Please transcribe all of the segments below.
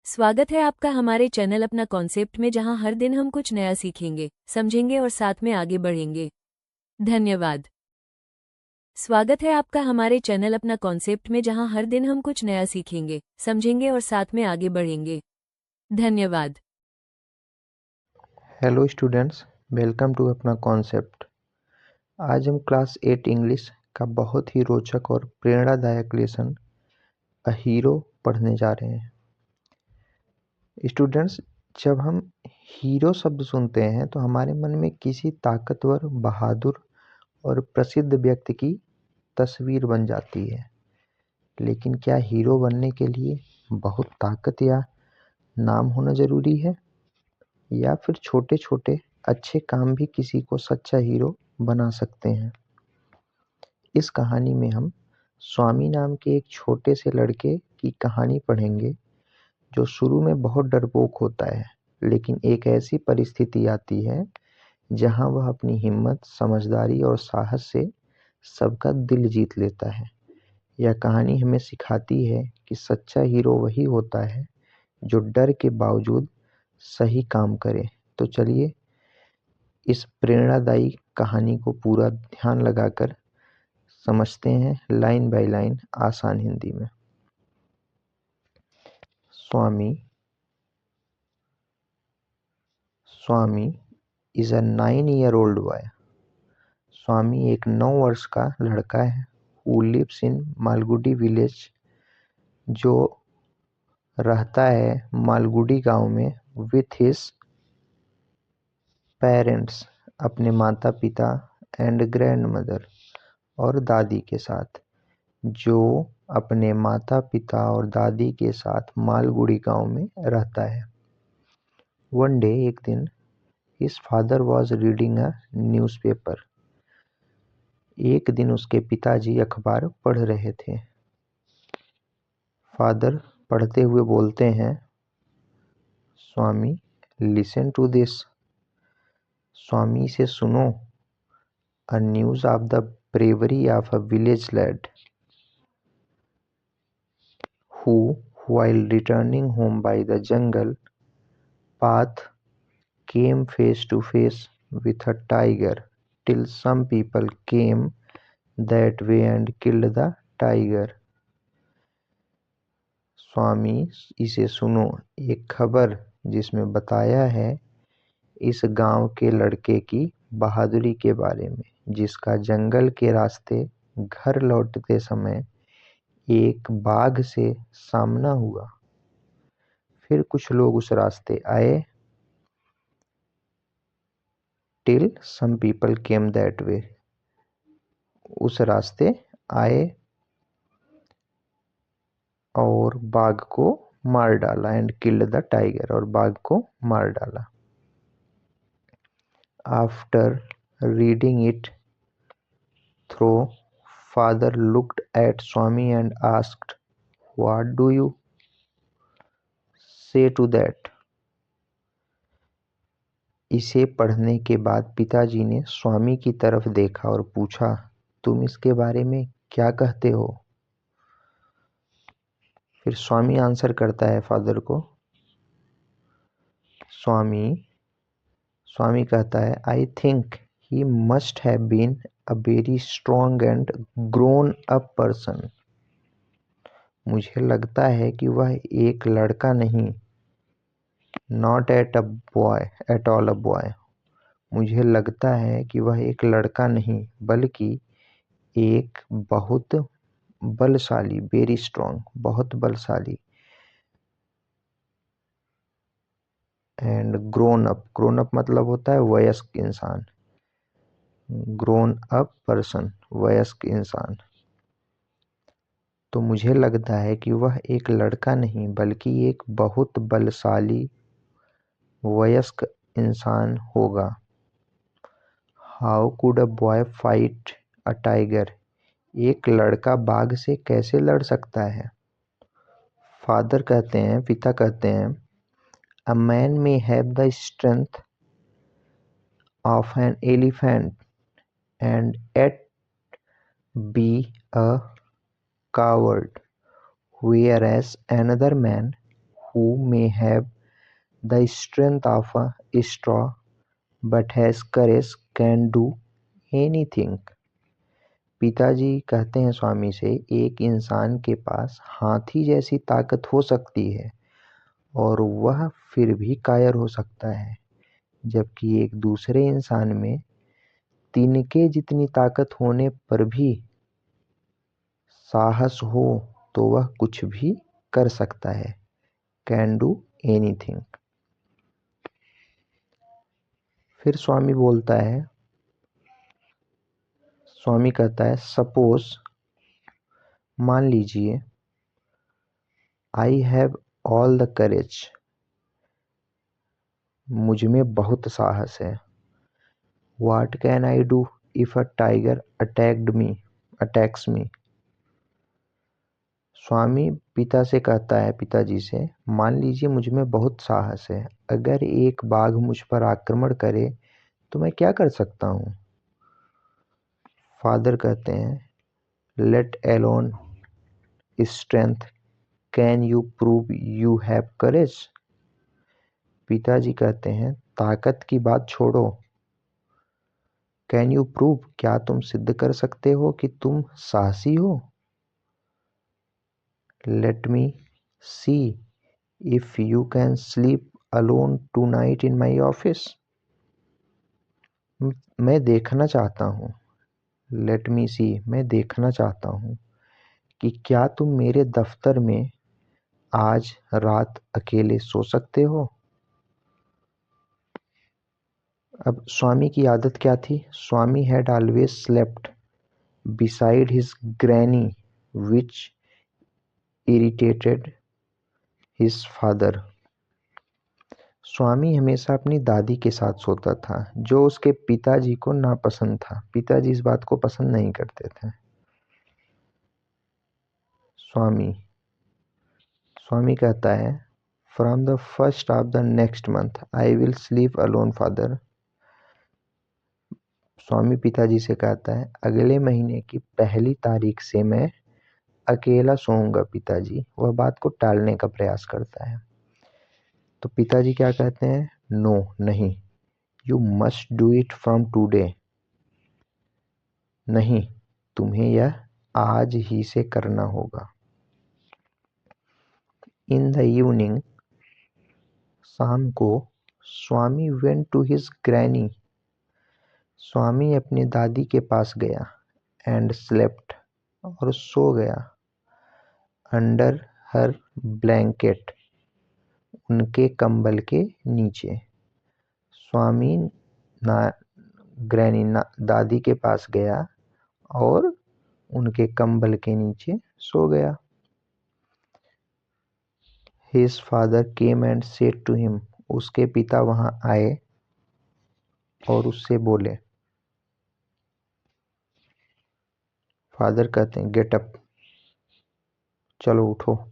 स्वागत है आपका हमारे चैनल अपना कॉन्सेप्ट में, जहां हर दिन हम कुछ नया सीखेंगे, समझेंगे और साथ में आगे बढ़ेंगे। धन्यवाद। स्वागत है आपका हमारे चैनल अपना कॉन्सेप्ट में, जहां हर दिन हम कुछ नया सीखेंगे, समझेंगे और साथ में आगे बढ़ेंगे। धन्यवाद। हेलो स्टूडेंट्स, वेलकम टू अपना कॉन्सेप्ट। आज हम क्लास 8 इंग्लिश का बहुत ही रोचक और प्रेरणादायक लेसन अ हीरो पढ़ने जा रहे हैं। स्टूडेंट्स, जब हम हीरो शब्द सुनते हैं तो हमारे मन में किसी ताकतवर, बहादुर और प्रसिद्ध व्यक्ति की तस्वीर बन जाती है। लेकिन क्या हीरो बनने के लिए बहुत ताकत या नाम होना ज़रूरी है, या फिर छोटे छोटे अच्छे काम भी किसी को सच्चा हीरो बना सकते हैं? इस कहानी में हम स्वामी नाम के एक छोटे से लड़के की कहानी पढ़ेंगे, जो शुरू में बहुत डरपोक होता है, लेकिन एक ऐसी परिस्थिति आती है जहां वह अपनी हिम्मत, समझदारी और साहस से सबका दिल जीत लेता है। यह कहानी हमें सिखाती है कि सच्चा हीरो वही होता है जो डर के बावजूद सही काम करे। तो चलिए इस प्रेरणादायी कहानी को पूरा ध्यान लगाकर समझते हैं, लाइन बाय लाइन, आसान हिंदी में। स्वामी इज अ 9-year-old बॉय। स्वामी एक 9 वर्ष का लड़का है who lives in Malgudi village, जो रहता है मालगुडी गांव में विथ हिज पेरेंट्स, अपने माता पिता एंड ग्रैंड मदर, और दादी के साथ, जो अपने माता पिता और दादी के साथ मालगुडी गांव में रहता है। वन डे, एक दिन, his father was reading a newspaper। एक दिन उसके पिताजी अखबार पढ़ रहे थे। फादर पढ़ते हुए बोलते हैं, Swami listen to this. Swami से सुनो। A news of the bravery of a village lad who, while returning home by the jungle path, came face to face with a tiger, till some people came that way and killed the tiger। स्वामी इसे सुनो, एक खबर जिसमें बताया है इस गांव के लड़के की बहादुरी के बारे में, जिसका जंगल के रास्ते घर लौटते समय एक बाघ से सामना हुआ। फिर कुछ लोग उस रास्ते आए, till some people came that way, उस रास्ते आए और बाघ को मार डाला, एंड किल्ड द टाइगर, और बाघ को मार डाला। After reading it through, father looked at Swami and asked, what do you say to that? इसे पढ़ने के बाद पिताजी ने स्वामी की तरफ देखा और पूछा, तुम इसके बारे में क्या कहते हो? फिर स्वामी आंसर करता है फादर को। स्वामी कहता है, I think he must have been a very strong and grown up person. मुझे लगता है कि वह एक लड़का नहीं, not at all a boy. मुझे लगता है कि वह एक लड़का नहीं, बल्कि एक बहुत बलशाली, वेरी स्ट्रॉन्ग, बहुत बलशाली, एंड ग्रोन अप मतलब होता है वयस्क इंसान, ग्रोन अप पर्सन, वयस्क इंसान। तो मुझे लगता है कि वह एक लड़का नहीं, बल्कि एक बहुत बलशाली, वयस्क इंसान होगा। How could a boy fight a tiger? एक लड़का बाघ से कैसे लड़ सकता है? पिता कहते हैं, a man may have the strength of an elephant and yet be a coward, whereas another man who may have the strength of a straw but has courage can do anything। पिताजी कहते हैं स्वामी से, एक इंसान के पास हाथी जैसी ताकत हो सकती है और वह फिर भी कायर हो सकता है, जबकि एक दूसरे इंसान में तिनके जितनी ताकत होने पर भी साहस हो तो वह कुछ भी कर सकता है। Can do anything. फिर स्वामी बोलता है, स्वामी कहता है, सपोज, मान लीजिए, I have all the courage, मुझ में बहुत साहस है। What can I do if a tiger attacks me. Swami पिता से कहता है, पिताजी से, मान लीजिए मुझ में बहुत साहस है, अगर एक बाघ मुझ पर आक्रमण करे तो मैं क्या कर सकता हूँ। फादर कहते हैं, let alone strength can you prove you have courage. पिताजी कहते हैं, ताकत की बात छोड़ो, कैन यू प्रूव, क्या तुम सिद्ध कर सकते हो कि तुम साहसी हो। Let me see if you can sleep alone tonight in my office. मैं देखना चाहता हूँ, लेट मी सी, मैं देखना चाहता हूँ कि क्या तुम मेरे दफ्तर में आज रात अकेले सो सकते हो। अब स्वामी की आदत क्या थी। Swami had always slept beside his granny which irritated his father. Swami हमेशा अपनी दादी के साथ सोता था, जो उसके पिताजी को नापसंद था। पिताजी इस बात को पसंद नहीं करते थे। स्वामी कहता है, from the first of the next month I will sleep alone father. Swami पिताजी से कहता है, अगले महीने की पहली तारीख से मैं अकेला सोऊंगा पिताजी। वह बात को टालने का प्रयास करता है। तो पिताजी क्या कहते हैं, नो, नहीं, you must do it from today, नहीं, तुम्हें यह आज ही से करना होगा। इन द इवनिंग, शाम को, स्वामी वेंट टू हिज ग्रैनी, स्वामी अपनी दादी के पास गया, एंड स्लेप्ट, और सो गया, अंडर हर ब्लैंकेट, उनके कंबल के नीचे। स्वामी ग्रैनी दादी के पास गया और उनके कंबल के नीचे सो गया। His father came and said to him, उसके पिता वहां आए और उससे बोले। फादर कहते हैं, गेट अप, चलो उठो।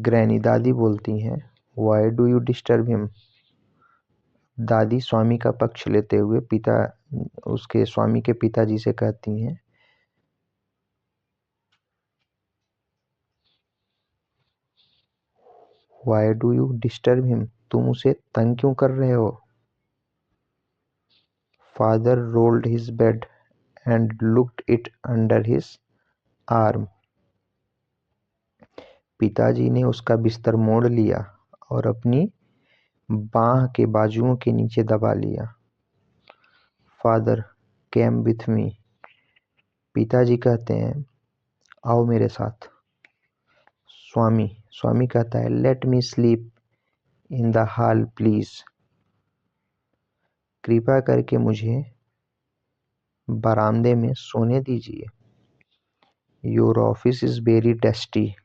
ग्रैनी दादी बोलती हैं, why do you disturb him. दादी स्वामी का पक्ष लेते हुए उसके स्वामी के पिताजी से कहती हैं, why do you disturb him, तुम उसे तंग क्यों कर रहे हो। Father rolled his bed and looked it under his arm. पिताजी ने उसका बिस्तर मोड़ लिया और अपनी बाह के बाजुओं के नीचे दबा लिया। फादर केम विथ मी, पिताजी कहते हैं, आओ मेरे साथ। स्वामी कहता है, let me sleep in the hall please, कृपा करके मुझे बरामदे में सोने दीजिए। Your office is very dusty,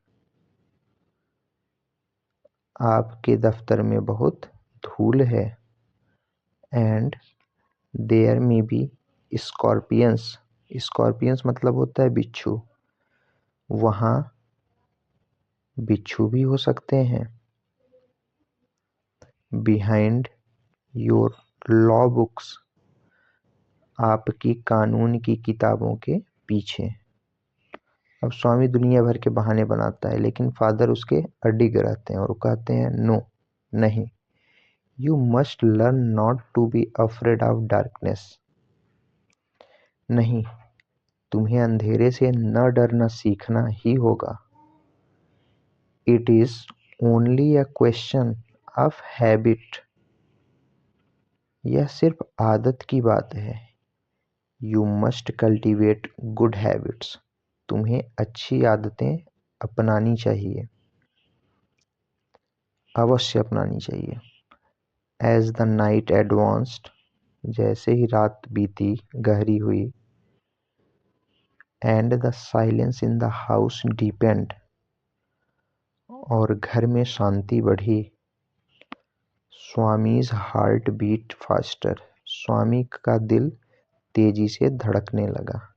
आपके दफ्तर में बहुत धूल है। And there may be scorpions, scorpions मतलब होता है बिच्छू, वहाँ बिच्छू भी हो सकते हैं। बिहाइंड योर लॉ बुक्स, आपकी कानून की किताबों के पीछे। अब स्वामी दुनिया भर के बहाने बनाता है, लेकिन फादर उसके अडिग रहते हैं और वो कहते हैं नो, नहीं, you must learn not to be afraid of darkness. नहीं, तुम्हें अंधेरे से न डरना सीखना ही होगा। It is only a question of habit. यह सिर्फ आदत की बात है। You must cultivate good habits. तुम्हें अच्छी आदतें अपनानी चाहिए, अवश्य अपनानी चाहिए। एज द नाइट एडवांस्ड, जैसे ही रात बीती, गहरी हुई, and the silence in the house depend, और घर में शांति बढ़ी, स्वामीज हार्ट बीट फास्टर, स्वामी का दिल तेजी से धड़कने लगा।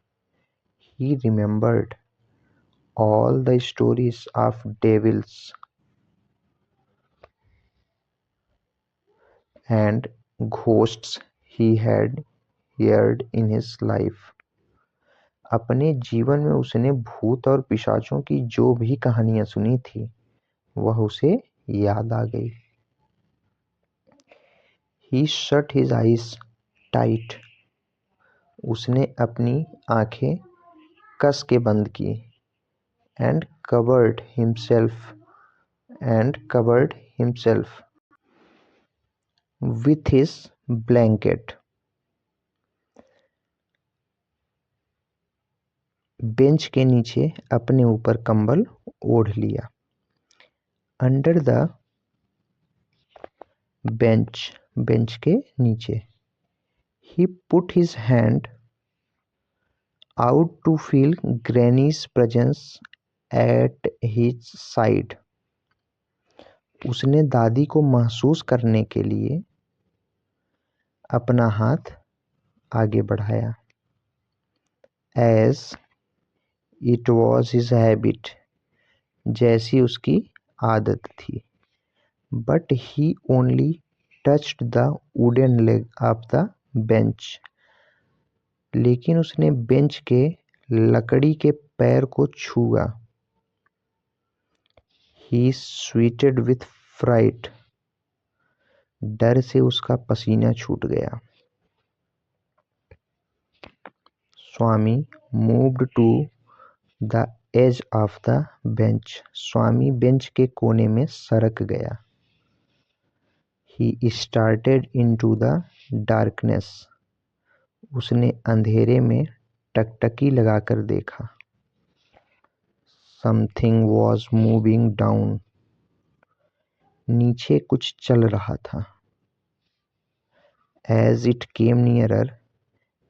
ही remembered all the stories of devils and ghosts he had heard in his life। अपने जीवन में उसने भूत और पिशाचों की जो भी कहानियां सुनी थी, वह उसे याद आ गई। He shut his eyes tight। उसने अपनी आंखें कस के बंद की। and covered himself with his blanket। Bench के नीचे अपने ऊपर कंबल ओढ़ लिया। अंडर द बेंच के नीचे। He put his hand out to feel granny's presence at his side. उसने दादी को महसूस करने के लिए अपना हाथ आगे बढ़ाया। As it was his habit, जैसी उसकी आदत थी। But he only touched the wooden leg of the bench. लेकिन उसने बेंच के लकड़ी के पैर को छुआ। ही स्वेटेड विथ फ्राइट, डर से उसका पसीना छूट गया। Swami moved to the edge of the bench, Swami bench के कोने में सरक गया। He started into the darkness, उसने अंधेरे में टकटकी लगाकर देखा। समथिंग वॉज मूविंग डाउन, नीचे कुछ चल रहा था। एज इट केम नियरर,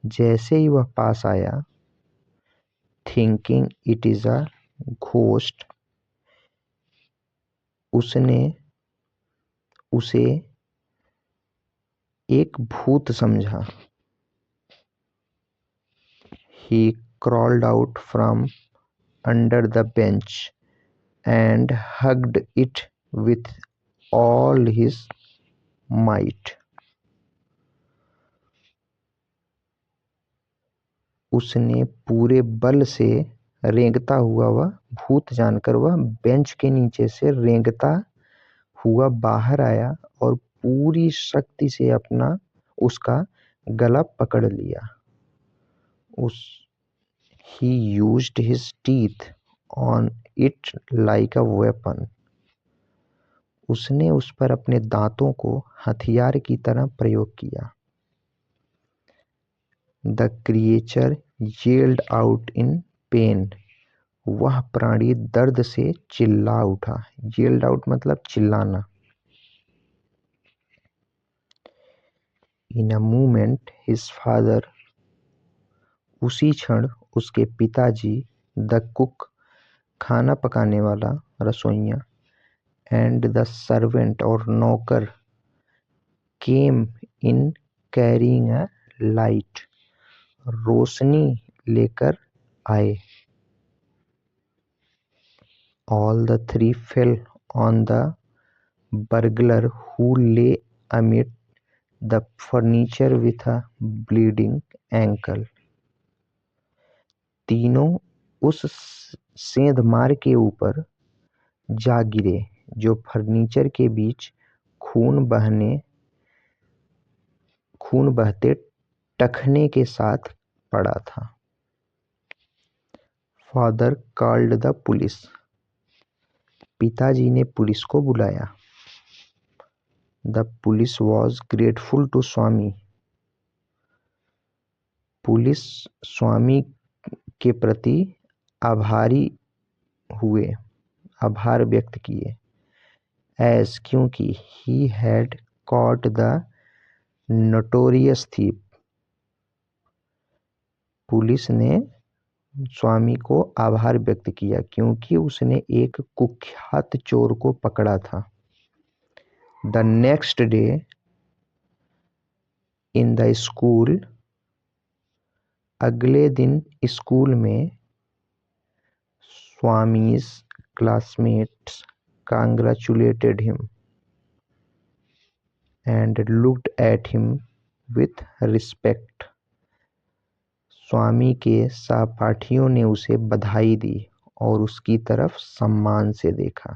जैसे ही वह पास आया, thinking it is a ghost, उसने उसे एक भूत समझा। He crawled out from under the bench and hugged it with all his might। उसने पूरे बल से, रेंगता हुआ, वह भूत जानकर वह बेंच के नीचे से रेंगता हुआ बाहर आया और पूरी शक्ति से उसका गला पकड़ लिया। He used his teeth on it like a weapon। उसने उस पर अपने दांतों को हथियार की तरह प्रयोग किया। The creature yelled out in pain। वह प्राणी दर्द से चिल्ला उठा। yelled out मतलब चिल्लाना। In a moment his father, उसी क्षण उसके पिताजी, द कुक, खाना पकाने वाला, रसोइया, एंड द सर्वेंट और नौकर, केम इन कैरिंग अ लाइट, रोशनी लेकर आए। All the three fell on the burglar who lay amid the furniture with a bleeding ankle. तीनों उस सेंध मार के ऊपर जा गिरे, जो फर्नीचर के बीच खून बहते टखने के साथ पड़ा था। Father called the police. पिताजी ने पुलिस को बुलाया। The police was grateful to Swami. Police Swami के प्रति आभार व्यक्त किए। एज क्योंकि he had caught the notorious thief. पुलिस ने स्वामी को आभार व्यक्त किया क्योंकि उसने एक कुख्यात चोर को पकड़ा था। The next day in the school. अगले दिन स्कूल में Swami's classmates congratulated him and looked at him with respect. स्वामी के सहपाठियों ने उसे बधाई दी और उसकी तरफ सम्मान से देखा।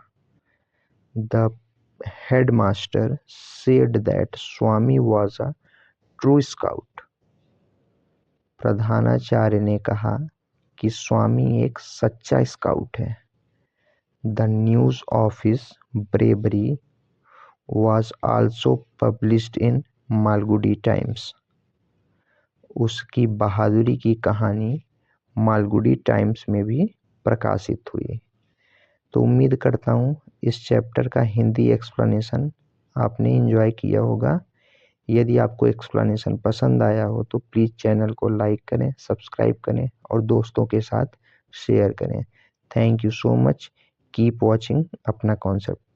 The headmaster said that Swami was a true scout. प्रधानाचार्य ने कहा कि स्वामी एक सच्चा स्काउट है। The news of his bravery was also published in Malgudi times. उसकी बहादुरी की कहानी मालगुडी टाइम्स में भी प्रकाशित हुई। तो उम्मीद करता हूँ इस चैप्टर का हिंदी एक्सप्लेनेशन आपने एंजॉय किया होगा। यदि आपको एक्सप्लेनेशन पसंद आया हो तो प्लीज़ चैनल को लाइक करें, सब्सक्राइब करें और दोस्तों के साथ शेयर करें। Thank you so much. Keep watching अपना कॉन्सेप्ट।